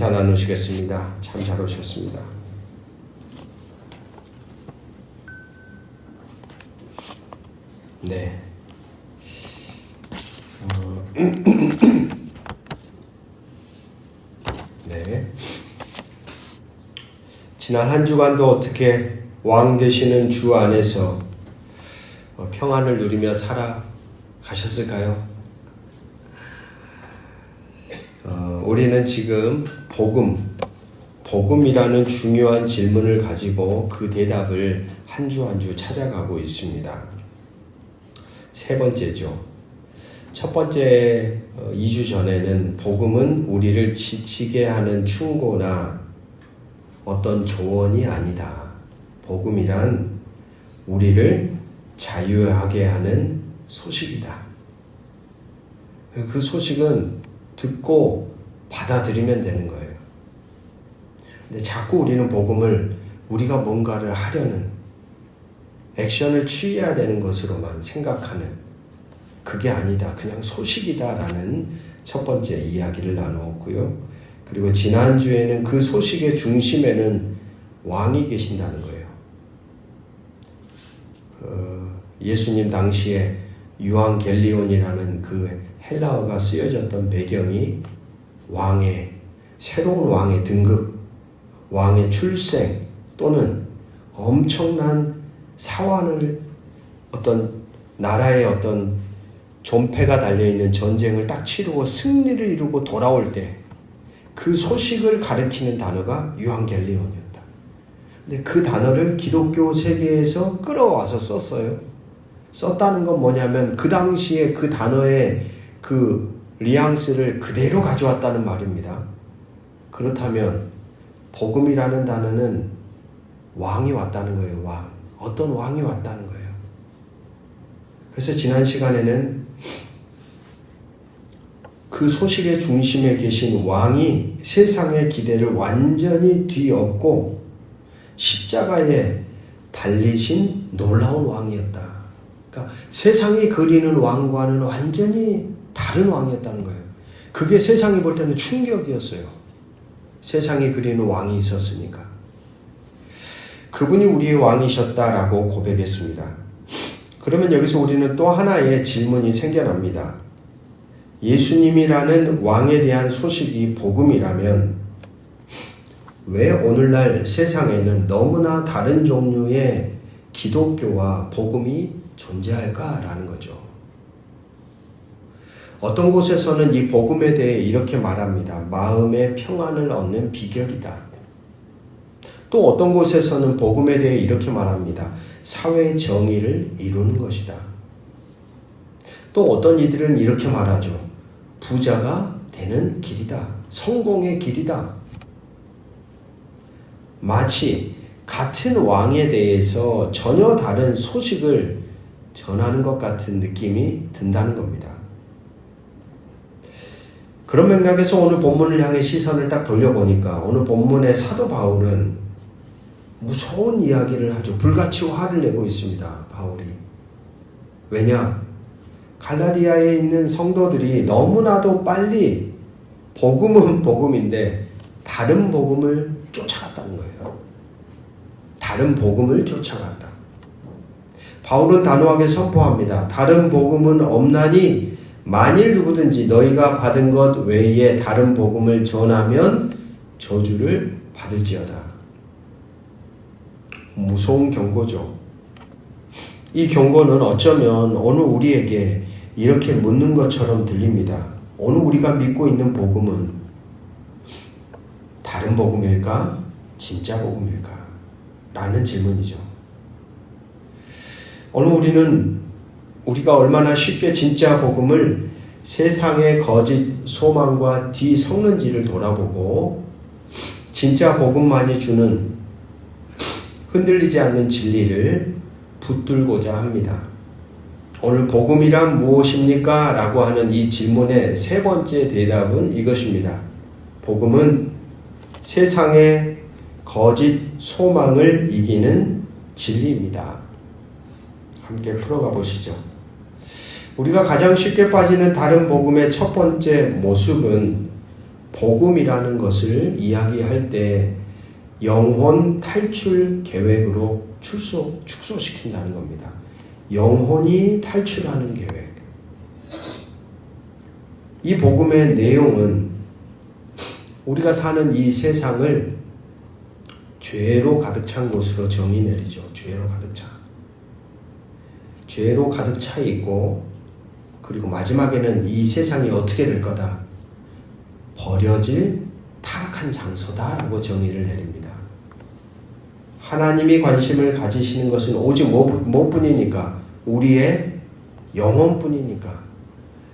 인사 나누시겠습니다. 참 잘 오셨습니다. 네. 네. 지난 한 주간도 어떻게 왕 되시는 주 안에서 평안을 누리며 살아가셨을까요? 우리는 지금 복음이라는 중요한 질문을 가지고 그 대답을 한 주 한 주 찾아가고 있습니다. 세 번째죠. 첫 번째 2주 전에는 복음은 우리를 지치게 하는 충고나 어떤 조언이 아니다. 복음이란 우리를 자유하게 하는 소식이다. 그 소식은 듣고 받아들이면 되는 거예요. 근데 자꾸 우리는 복음을 우리가 뭔가를 하려는 액션을 취해야 되는 것으로만 생각하는, 그게 아니다. 그냥 소식이다라는 첫 번째 이야기를 나누었고요. 그리고 지난주에는 그 소식의 중심에는 왕이 계신다는 거예요. 예수님 당시에 유앙겔리온이라는 그 헬라어가 쓰여졌던 배경이 새로운 왕의 등극, 왕의 출생 또는 엄청난 사환을, 어떤 나라의 어떤 존폐가 달려있는 전쟁을 딱 치르고 승리를 이루고 돌아올 때 그 소식을 가리키는 단어가 유앙겔리온이었다. 근데 그 단어를 기독교 세계에서 끌어와서 썼어요. 썼다는 건 뭐냐면 그 당시에 그 단어의 그 뉘앙스를 그대로 가져왔다는 말입니다. 그렇다면 복음이라는 단어는 왕이 왔다는 거예요. 왕. 어떤 왕이 왔다는 거예요. 그래서 지난 시간에는 그 소식의 중심에 계신 왕이 세상의 기대를 완전히 뒤엎고 십자가에 달리신 놀라운 왕이었다. 그러니까 세상이 그리는 왕과는 완전히 다른 왕이었다는 거예요. 그게 세상이 볼 때는 충격이었어요. 세상이 그리는 왕이 있었으니까. 그분이 우리의 왕이셨다라고 고백했습니다. 그러면 여기서 우리는 또 하나의 질문이 생겨납니다. 예수님이라는 왕에 대한 소식이 복음이라면 왜 오늘날 세상에는 너무나 다른 종류의 기독교와 복음이 존재할까라는 거죠. 어떤 곳에서는 이 복음에 대해 이렇게 말합니다. 마음의 평안을 얻는 비결이다. 또 어떤 곳에서는 복음에 대해 이렇게 말합니다. 사회 정의를 이루는 것이다. 또 어떤 이들은 이렇게 말하죠. 부자가 되는 길이다. 성공의 길이다. 마치 같은 왕에 대해서 전혀 다른 소식을 전하는 것 같은 느낌이 든다는 겁니다. 그런 맥락에서 오늘 본문을 향해 시선을 딱 돌려보니까 오늘 본문의 사도 바울은 무서운 이야기를 하죠. 불같이 화를 내고 있습니다. 바울이. 왜냐? 갈라디아에 있는 성도들이 너무나도 빨리 복음은 복음인데 다른 복음을 쫓아갔다는 거예요. 다른 복음을 쫓아간다. 바울은 단호하게 선포합니다. 다른 복음은 없나니 만일 누구든지 너희가 받은 것 외에 다른 복음을 전하면 저주를 받을지어다. 무서운 경고죠. 이 경고는 어쩌면 오늘 우리에게 이렇게 묻는 것처럼 들립니다. 오늘 우리가 믿고 있는 복음은 다른 복음일까? 진짜 복음일까? 라는 질문이죠. 오늘 우리가 얼마나 쉽게 진짜 복음을 세상의 거짓 소망과 뒤섞는지를 돌아보고 진짜 복음만이 주는 흔들리지 않는 진리를 붙들고자 합니다. 오늘 복음이란 무엇입니까? 라고 하는 이 질문의 세 번째 대답은 이것입니다. 복음은 세상의 거짓 소망을 이기는 진리입니다. 함께 풀어가 보시죠. 우리가 가장 쉽게 빠지는 다른 복음의 첫 번째 모습은 복음이라는 것을 이야기할 때 영혼 탈출 계획으로 축소시킨다는 겁니다. 영혼이 탈출하는 계획. 이 복음의 내용은 우리가 사는 이 세상을 죄로 가득 찬 곳으로 정의 내리죠. 죄로 가득 차. 죄로 가득 차 있고, 그리고 마지막에는 이 세상이 어떻게 될 거다. 버려질 타락한 장소다라고 정의를 내립니다. 하나님이 관심을 가지시는 것은 오직 뭐뿐이니까? 우리의 영혼뿐이니까.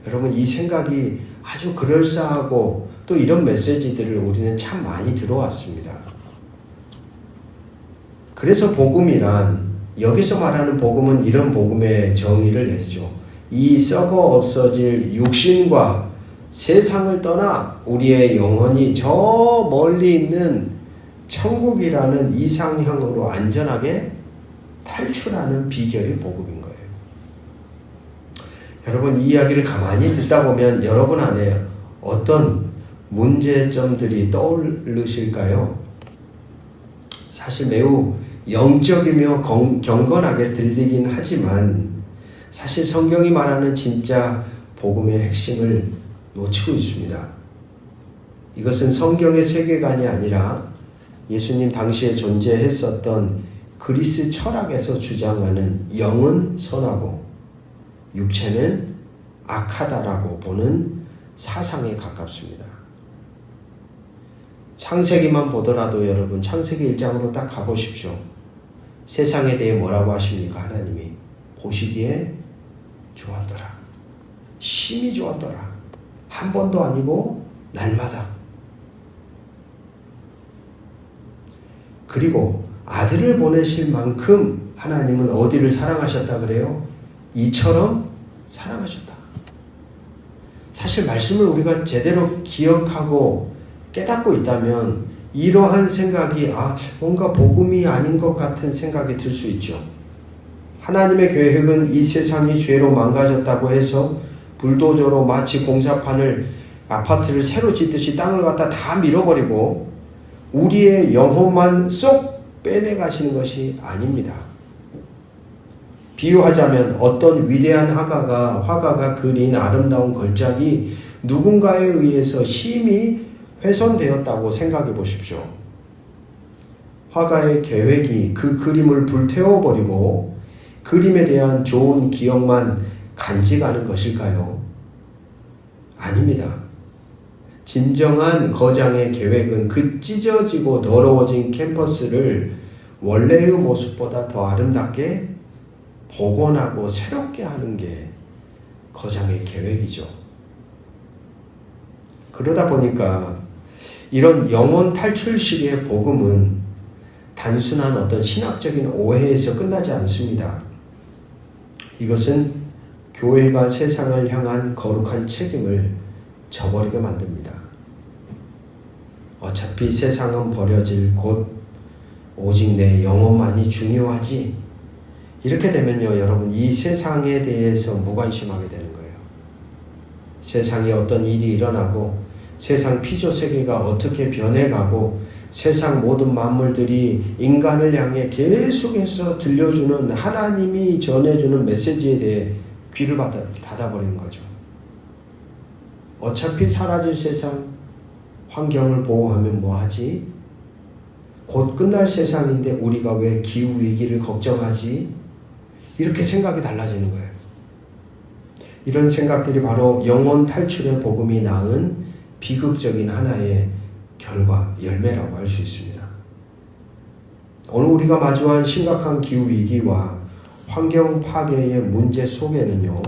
여러분, 이 생각이 아주 그럴싸하고 또 이런 메시지들을 우리는 참 많이 들어왔습니다. 그래서 복음이란, 여기서 말하는 복음은 이런 복음의 정의를 내리죠. 이 썩어 없어질 육신과 세상을 떠나 우리의 영혼이 저 멀리 있는 천국이라는 이상향으로 안전하게 탈출하는 비결이 복음인 거예요. 여러분, 이 이야기를 가만히 듣다 보면 여러분 안에 어떤 문제점들이 떠오르실까요? 사실 매우 영적이며 경건하게 들리긴 하지만 사실 성경이 말하는 진짜 복음의 핵심을 놓치고 있습니다. 이것은 성경의 세계관이 아니라 예수님 당시에 존재했었던 그리스 철학에서 주장하는 영은 선하고 육체는 악하다라고 보는 사상에 가깝습니다. 창세기만 보더라도 여러분, 창세기 1장으로 딱 가보십시오. 세상에 대해 뭐라고 하십니까? 하나님이 보시기에 좋았더라. 심히 좋았더라. 한 번도 아니고 날마다. 그리고 아들을 보내실 만큼 하나님은 어디를 사랑하셨다 그래요? 이처럼 사랑하셨다. 사실 말씀을 우리가 제대로 기억하고 깨닫고 있다면 이러한 생각이 뭔가 복음이 아닌 것 같은 생각이 들 수 있죠. 하나님의 계획은 이 세상이 죄로 망가졌다고 해서 불도저로 마치 공사판을 아파트를 새로 짓듯이 땅을 갖다 다 밀어버리고 우리의 영혼만 쏙 빼내가시는 것이 아닙니다. 비유하자면 어떤 위대한 화가가 그린 아름다운 걸작이 누군가에 의해서 심히 훼손되었다고 생각해 보십시오. 화가의 계획이 그 그림을 불태워버리고 그림에 대한 좋은 기억만 간직하는 것일까요? 아닙니다. 진정한 거장의 계획은 그 찢어지고 더러워진 캠퍼스를 원래의 모습보다 더 아름답게 복원하고 새롭게 하는 게 거장의 계획이죠. 그러다 보니까 이런 영혼 탈출식의 복음은 단순한 어떤 신학적인 오해에서 끝나지 않습니다. 이것은 교회가 세상을 향한 거룩한 책임을 저버리게 만듭니다. 어차피 세상은 버려질 곳, 오직 내 영혼만이 중요하지. 이렇게 되면요, 여러분, 이 세상에 대해서 무관심하게 되는 거예요. 세상에 어떤 일이 일어나고 세상 피조세계가 어떻게 변해가고 세상 모든 만물들이 인간을 향해 계속해서 들려주는 하나님이 전해주는 메시지에 대해 귀를 닫아버리는 거죠. 어차피 사라질 세상, 환경을 보호하면 뭐하지? 곧 끝날 세상인데 우리가 왜 기후위기를 걱정하지? 이렇게 생각이 달라지는 거예요. 이런 생각들이 바로 영혼 탈출의 복음이 낳은 비극적인 하나의 결과, 열매라고 할 수 있습니다. 오늘 우리가 마주한 심각한 기후위기와 환경 파괴의 문제 속에는요,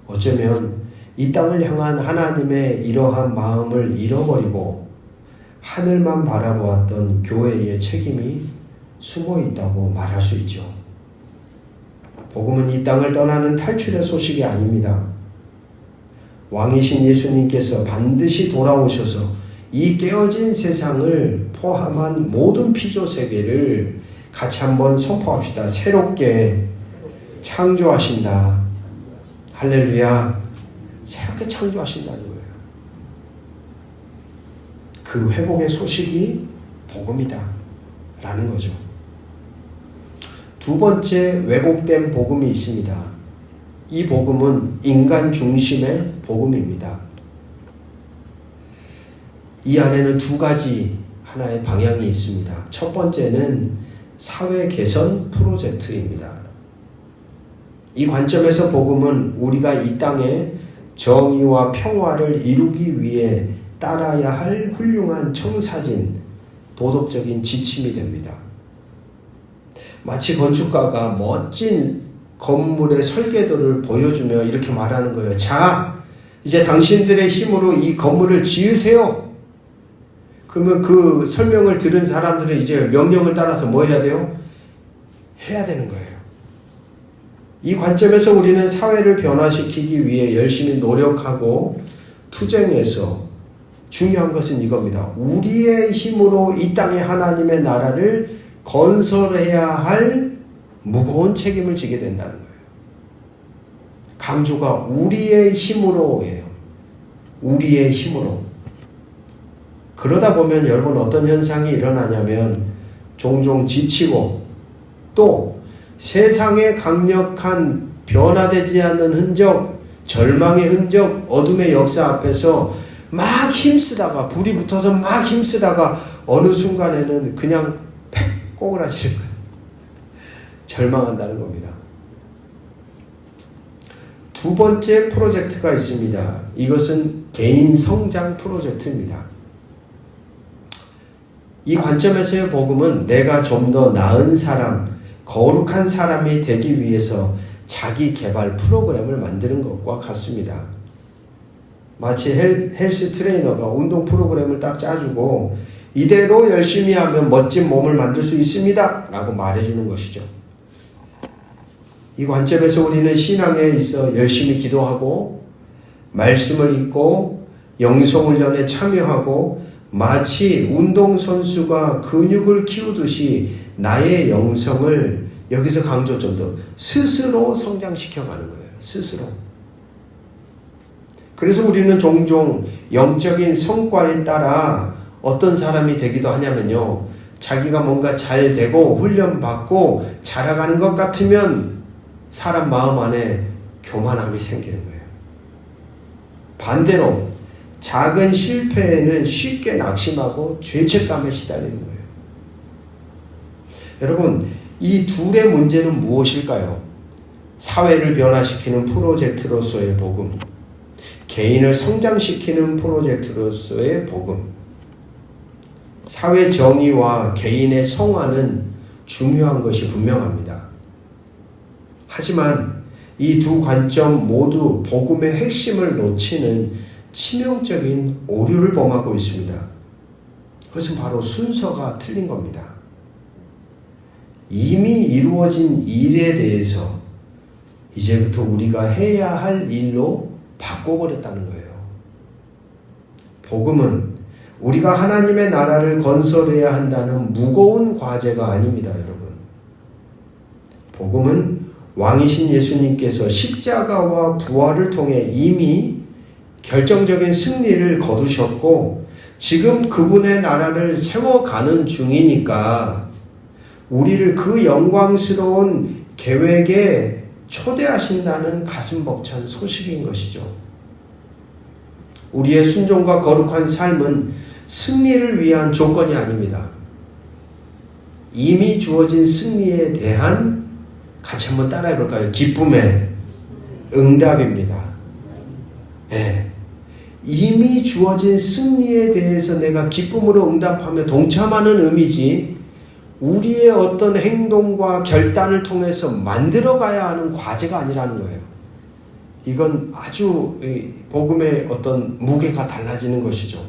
어쩌면 이 땅을 향한 하나님의 이러한 마음을 잃어버리고 하늘만 바라보았던 교회의 책임이 숨어 있다고 말할 수 있죠. 복음은 이 땅을 떠나는 탈출의 소식이 아닙니다. 왕이신 예수님께서 반드시 돌아오셔서 이 깨어진 세상을 포함한 모든 피조세계를 같이 한번 선포합시다. 새롭게 창조하신다. 할렐루야. 새롭게 창조하신다는 거예요. 그 회복의 소식이 복음이다 라는 거죠. 두 번째 왜곡된 복음이 있습니다. 이 복음은 인간 중심의 복음입니다. 이 안에는 두 가지 하나의 방향이 있습니다. 첫 번째는 사회 개선 프로젝트입니다. 이 관점에서 복음은 우리가 이 땅에 정의와 평화를 이루기 위해 따라야 할 훌륭한 청사진, 도덕적인 지침이 됩니다. 마치 건축가가 멋진 건물의 설계도를 보여주며 이렇게 말하는 거예요. 자, 이제 당신들의 힘으로 이 건물을 지으세요. 그러면 그 설명을 들은 사람들은 이제 명령을 따라서 뭐 해야 돼요? 해야 되는 거예요. 이 관점에서 우리는 사회를 변화시키기 위해 열심히 노력하고 투쟁해서 중요한 것은 이겁니다. 우리의 힘으로 이 땅에 하나님의 나라를 건설해야 할 무거운 책임을 지게 된다는 거예요. 강조가 우리의 힘으로예요. 우리의 힘으로. 그러다 보면 여러분 어떤 현상이 일어나냐면 종종 지치고 또 세상의 강력한 변화되지 않는 흔적, 절망의 흔적, 어둠의 역사 앞에서 막 힘쓰다가 불이 붙어서 막 힘쓰다가 어느 순간에는 그냥 팩 꼬그라지는 거예요. 절망한다는 겁니다. 두 번째 프로젝트가 있습니다. 이것은 개인 성장 프로젝트입니다. 이 관점에서의 복음은 내가 좀 더 나은 사람, 거룩한 사람이 되기 위해서 자기 개발 프로그램을 만드는 것과 같습니다. 마치 헬스 트레이너가 운동 프로그램을 딱 짜주고 이대로 열심히 하면 멋진 몸을 만들 수 있습니다 라고 말해주는 것이죠. 이 관점에서 우리는 신앙에 있어 열심히 기도하고 말씀을 읽고 영성훈련에 참여하고 마치 운동선수가 근육을 키우듯이 나의 영성을 여기서 강조 좀 더 스스로 성장시켜가는 거예요. 스스로. 그래서 우리는 종종 영적인 성과에 따라 어떤 사람이 되기도 하냐면요. 자기가 뭔가 잘 되고 훈련받고 자라가는 것 같으면 사람 마음 안에 교만함이 생기는 거예요. 반대로 작은 실패에는 쉽게 낙심하고 죄책감에 시달리는 거예요. 여러분, 이 둘의 문제는 무엇일까요? 사회를 변화시키는 프로젝트로서의 복음, 개인을 성장시키는 프로젝트로서의 복음. 사회 정의와 개인의 성화는 중요한 것이 분명합니다. 하지만 이 두 관점 모두 복음의 핵심을 놓치는 치명적인 오류를 범하고 있습니다. 그것은 바로 순서가 틀린 겁니다. 이미 이루어진 일에 대해서 이제부터 우리가 해야 할 일로 바꿔버렸다는 거예요. 복음은 우리가 하나님의 나라를 건설해야 한다는 무거운 과제가 아닙니다, 여러분. 복음은 왕이신 예수님께서 십자가와 부활을 통해 이미 결정적인 승리를 거두셨고 지금 그분의 나라를 세워가는 중이니까 우리를 그 영광스러운 계획에 초대하신다는 가슴 벅찬 소식인 것이죠. 우리의 순종과 거룩한 삶은 승리를 위한 조건이 아닙니다. 이미 주어진 승리에 대한 같이 한번 따라해 볼까요? 기쁨의 응답입니다. 네. 이미 주어진 승리에 대해서 내가 기쁨으로 응답하며 동참하는 의미지 우리의 어떤 행동과 결단을 통해서 만들어가야 하는 과제가 아니라는 거예요. 이건 아주 복음의 어떤 무게가 달라지는 것이죠.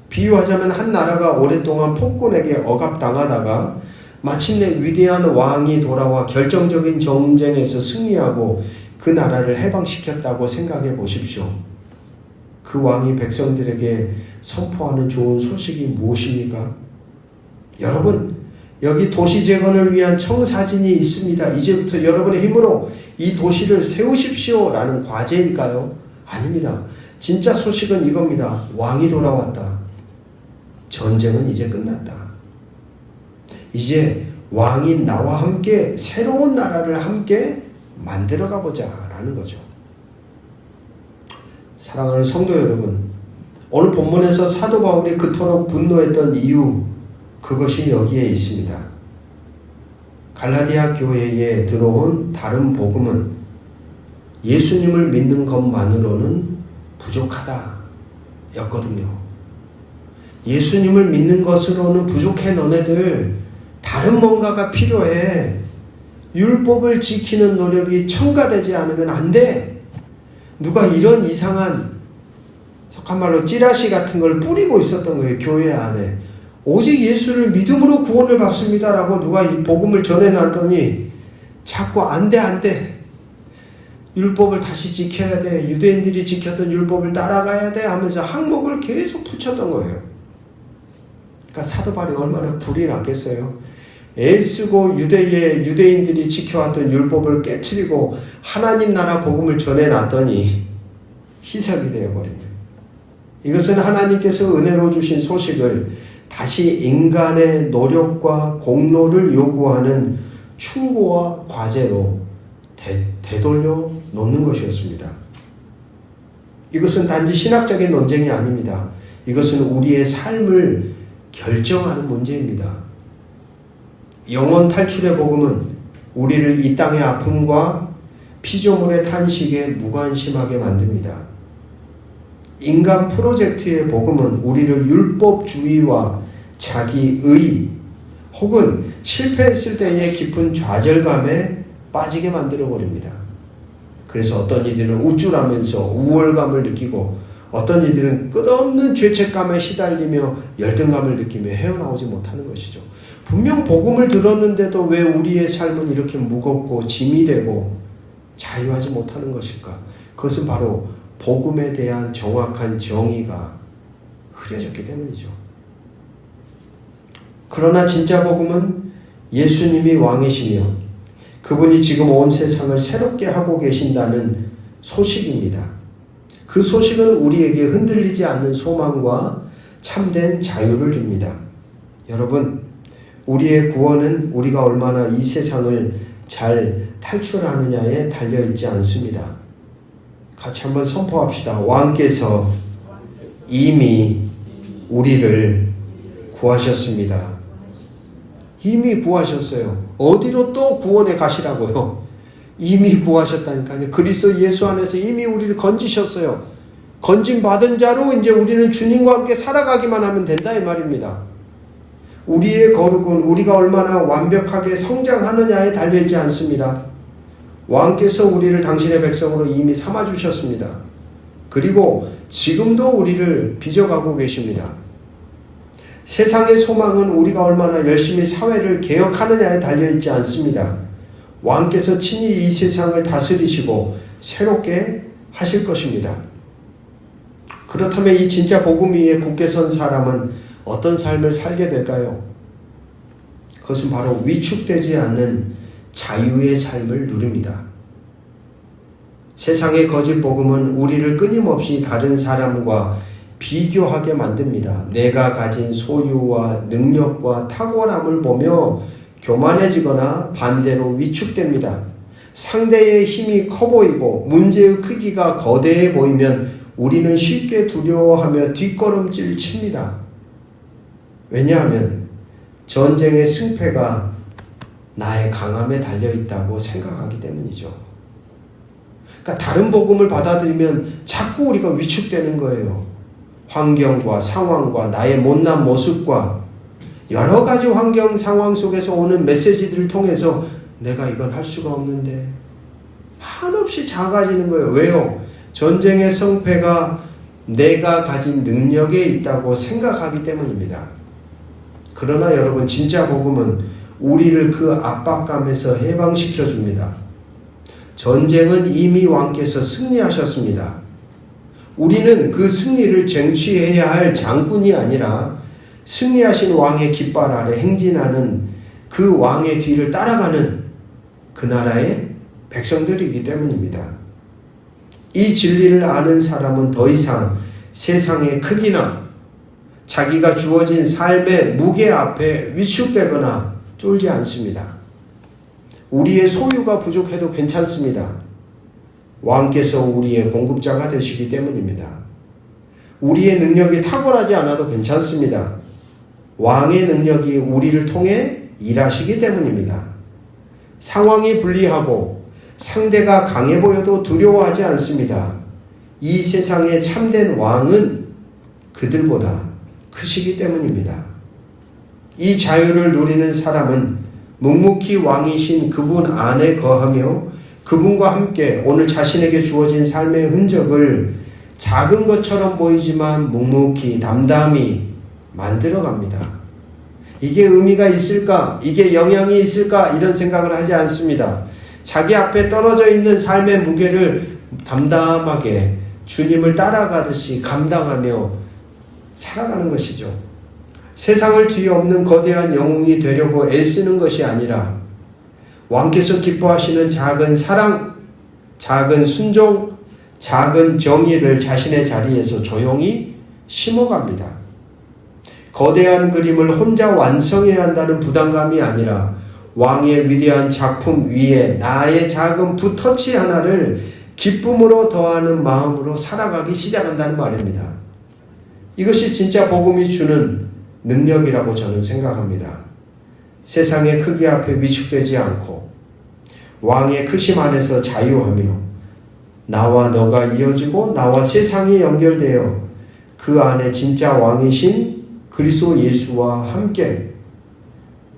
비유하자면 한 나라가 오랫동안 폭군에게 억압당하다가 마침내 위대한 왕이 돌아와 결정적인 전쟁에서 승리하고 그 나라를 해방시켰다고 생각해 보십시오. 그 왕이 백성들에게 선포하는 좋은 소식이 무엇입니까? 여러분, 여기 도시 재건을 위한 청사진이 있습니다. 이제부터 여러분의 힘으로 이 도시를 세우십시오 라는 과제일까요? 아닙니다. 진짜 소식은 이겁니다. 왕이 돌아왔다. 전쟁은 이제 끝났다. 이제 왕이 나와 함께 새로운 나라를 함께 만들어가 보자 라는 거죠. 사랑하는 성도 여러분, 오늘 본문에서 사도 바울이 그토록 분노했던 이유, 그것이 여기에 있습니다. 갈라디아 교회에 들어온 다른 복음은 예수님을 믿는 것만으로는 부족하다 였거든요. 예수님을 믿는 것으로는 부족해. 너네들 다른 뭔가가 필요해. 율법을 지키는 노력이 첨가되지 않으면 안 돼. 누가 이런 이상한 속한 말로 찌라시 같은 걸 뿌리고 있었던 거예요. 교회 안에. 오직 예수를 믿음으로 구원을 받습니다라고 누가 이 복음을 전해놨더니 자꾸 안 돼. 율법을 다시 지켜야 돼. 유대인들이 지켰던 율법을 따라가야 돼 하면서 항목을 계속 붙였던 거예요. 그러니까 사도 바울이 얼마나 불이 났겠어요. 애쓰고 유대인들이 지켜왔던 율법을 깨트리고 하나님 나라 복음을 전해놨더니 희석이 되어버린 거예요. 이것은 하나님께서 은혜로 주신 소식을 다시 인간의 노력과 공로를 요구하는 충고와 과제로 되돌려 놓는 것이었습니다. 이것은 단지 신학적인 논쟁이 아닙니다. 이것은 우리의 삶을 결정하는 문제입니다. 영원 탈출의 복음은 우리를 이 땅의 아픔과 피조물의 탄식에 무관심하게 만듭니다. 인간 프로젝트의 복음은 우리를 율법주의와 자기의 혹은 실패했을 때의 깊은 좌절감에 빠지게 만들어버립니다. 그래서 어떤 이들은 우쭐하면서 우월감을 느끼고 어떤 이들은 끝없는 죄책감에 시달리며 열등감을 느끼며 헤어나오지 못하는 것이죠. 분명 복음을 들었는데도 왜 우리의 삶은 이렇게 무겁고 짐이 되고 자유하지 못하는 것일까? 그것은 바로 복음에 대한 정확한 정의가 흐려졌기 때문이죠. 그러나 진짜 복음은 예수님이 왕이시며 그분이 지금 온 세상을 새롭게 하고 계신다는 소식입니다. 그 소식은 우리에게 흔들리지 않는 소망과 참된 자유를 줍니다. 여러분, 우리의 구원은 우리가 얼마나 이 세상을 잘 탈출하느냐에 달려있지 않습니다. 같이 한번 선포합시다. 왕께서 이미 우리를 구하셨습니다. 이미 구하셨어요. 어디로 또 구원해 가시라고요? 이미 구하셨다니까요. 그리스도 예수 안에서 이미 우리를 건지셨어요. 건진 받은 자로 이제 우리는 주님과 함께 살아가기만 하면 된다 이 말입니다. 우리의 거룩은 우리가 얼마나 완벽하게 성장하느냐에 달려있지 않습니다. 왕께서 우리를 당신의 백성으로 이미 삼아주셨습니다. 그리고 지금도 우리를 빚어가고 계십니다. 세상의 소망은 우리가 얼마나 열심히 사회를 개혁하느냐에 달려있지 않습니다. 왕께서 친히 이 세상을 다스리시고 새롭게 하실 것입니다. 그렇다면 이 진짜 복음 위에 굳게 선 사람은 어떤 삶을 살게 될까요? 그것은 바로 위축되지 않는 자유의 삶을 누립니다. 세상의 거짓 복음은 우리를 끊임없이 다른 사람과 비교하게 만듭니다. 내가 가진 소유와 능력과 탁월함을 보며 교만해지거나 반대로 위축됩니다. 상대의 힘이 커 보이고 문제의 크기가 거대해 보이면 우리는 쉽게 두려워하며 뒷걸음질 칩니다. 왜냐하면 전쟁의 승패가 나의 강함에 달려있다고 생각하기 때문이죠. 그러니까 다른 복음을 받아들이면 자꾸 우리가 위축되는 거예요. 환경과 상황과 나의 못난 모습과 여러 가지 환경 상황 속에서 오는 메시지들을 통해서 내가 이건 할 수가 없는데 한없이 작아지는 거예요. 왜요? 전쟁의 성패가 내가 가진 능력에 있다고 생각하기 때문입니다. 그러나 여러분, 진짜 복음은 우리를 그 압박감에서 해방시켜 줍니다. 전쟁은 이미 왕께서 승리하셨습니다. 우리는 그 승리를 쟁취해야 할 장군이 아니라 승리하신 왕의 깃발 아래 행진하는 그 왕의 뒤를 따라가는 그 나라의 백성들이기 때문입니다. 이 진리를 아는 사람은 더 이상 세상의 크기나 자기가 주어진 삶의 무게 앞에 위축되거나 쫄지 않습니다. 우리의 소유가 부족해도 괜찮습니다. 왕께서 우리의 공급자가 되시기 때문입니다. 우리의 능력이 탁월하지 않아도 괜찮습니다. 왕의 능력이 우리를 통해 일하시기 때문입니다. 상황이 불리하고 상대가 강해 보여도 두려워하지 않습니다. 이 세상의 참된 왕은 그들보다 크시기 때문입니다. 이 자유를 누리는 사람은 묵묵히 왕이신 그분 안에 거하며 그분과 함께 오늘 자신에게 주어진 삶의 흔적을 작은 것처럼 보이지만 묵묵히 담담히 만들어갑니다. 이게 의미가 있을까? 이게 영향이 있을까? 이런 생각을 하지 않습니다. 자기 앞에 떨어져 있는 삶의 무게를 담담하게 주님을 따라가듯이 감당하며 살아가는 것이죠. 세상을 뒤엎는 거대한 영웅이 되려고 애쓰는 것이 아니라 왕께서 기뻐하시는 작은 사랑, 작은 순종, 작은 정의를 자신의 자리에서 조용히 심어갑니다. 거대한 그림을 혼자 완성해야 한다는 부담감이 아니라 왕의 위대한 작품 위에 나의 작은 붓터치 하나를 기쁨으로 더하는 마음으로 살아가기 시작한다는 말입니다. 이것이 진짜 복음이 주는 능력이라고 저는 생각합니다. 세상의 크기 앞에 위축되지 않고 왕의 크심 안에서 자유하며 나와 너가 이어지고 나와 세상이 연결되어 그 안에 진짜 왕이신 그리스도 예수와 함께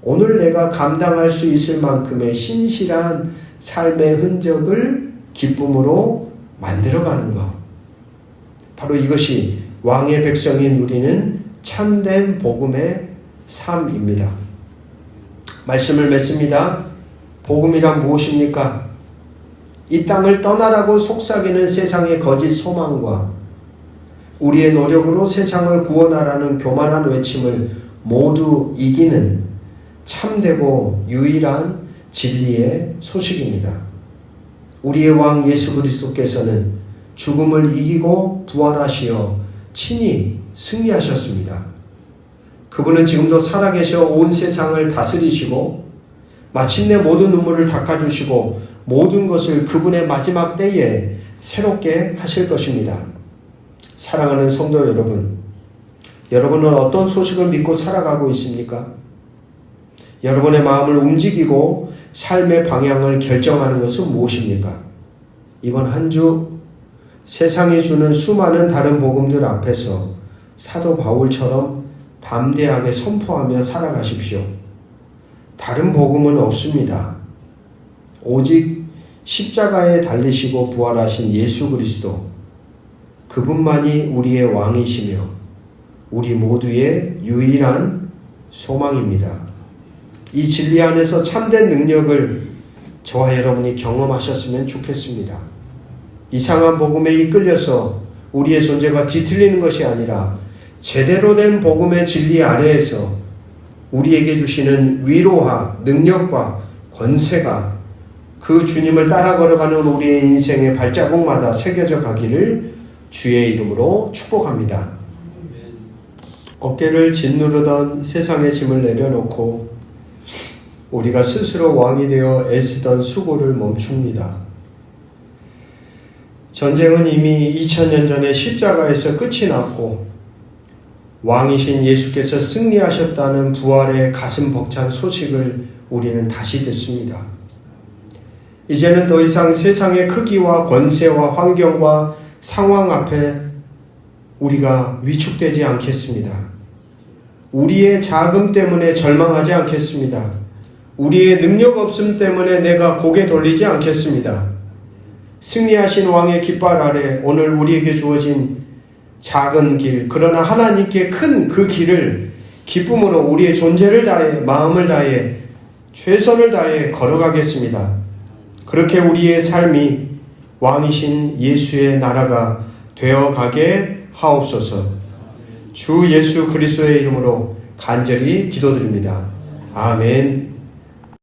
오늘 내가 감당할 수 있을 만큼의 신실한 삶의 흔적을 기쁨으로 만들어가는 것. 바로 이것이 왕의 백성이 누리는 참된 복음의 삶입니다. 말씀을 맺습니다. 복음이란 무엇입니까? 이 땅을 떠나라고 속삭이는 세상의 거짓 소망과 우리의 노력으로 세상을 구원하라는 교만한 외침을 모두 이기는 참되고 유일한 진리의 소식입니다. 우리의 왕 예수 그리스도께서는 죽음을 이기고 부활하시어 친히 승리하셨습니다. 그분은 지금도 살아계셔 온 세상을 다스리시고 마침내 모든 눈물을 닦아주시고 모든 것을 그분의 마지막 때에 새롭게 하실 것입니다. 사랑하는 성도 여러분, 여러분은 어떤 소식을 믿고 살아가고 있습니까? 여러분의 마음을 움직이고 삶의 방향을 결정하는 것은 무엇입니까? 이번 한 주 세상이 주는 수많은 다른 복음들 앞에서 사도 바울처럼 담대하게 선포하며 살아가십시오. 다른 복음은 없습니다. 오직 십자가에 달리시고 부활하신 예수 그리스도, 그분만이 우리의 왕이시며 우리 모두의 유일한 소망입니다. 이 진리 안에서 참된 능력을 저와 여러분이 경험하셨으면 좋겠습니다. 이상한 복음에 이끌려서 우리의 존재가 뒤틀리는 것이 아니라 제대로 된 복음의 진리 아래에서 우리에게 주시는 위로와 능력과 권세가 그 주님을 따라 걸어가는 우리의 인생의 발자국마다 새겨져 가기를 주의 이름으로 축복합니다. 어깨를 짓누르던 세상의 짐을 내려놓고 우리가 스스로 왕이 되어 애쓰던 수고를 멈춥니다. 전쟁은 이미 2000년 전에 십자가에서 끝이 났고 왕이신 예수께서 승리하셨다는 부활의 가슴 벅찬 소식을 우리는 다시 듣습니다. 이제는 더 이상 세상의 크기와 권세와 환경과 상황 앞에 우리가 위축되지 않겠습니다. 우리의 자금 때문에 절망하지 않겠습니다. 우리의 능력 없음 때문에 내가 고개 돌리지 않겠습니다. 승리하신 왕의 깃발 아래 오늘 우리에게 주어진 작은 길, 그러나 하나님께 큰 그 길을 기쁨으로 우리의 존재를 다해, 마음을 다해, 최선을 다해 걸어가겠습니다. 그렇게 우리의 삶이 왕이신 예수의 나라가 되어가게 하옵소서. 주 예수 그리스도의 이름으로 간절히 기도드립니다. 아멘.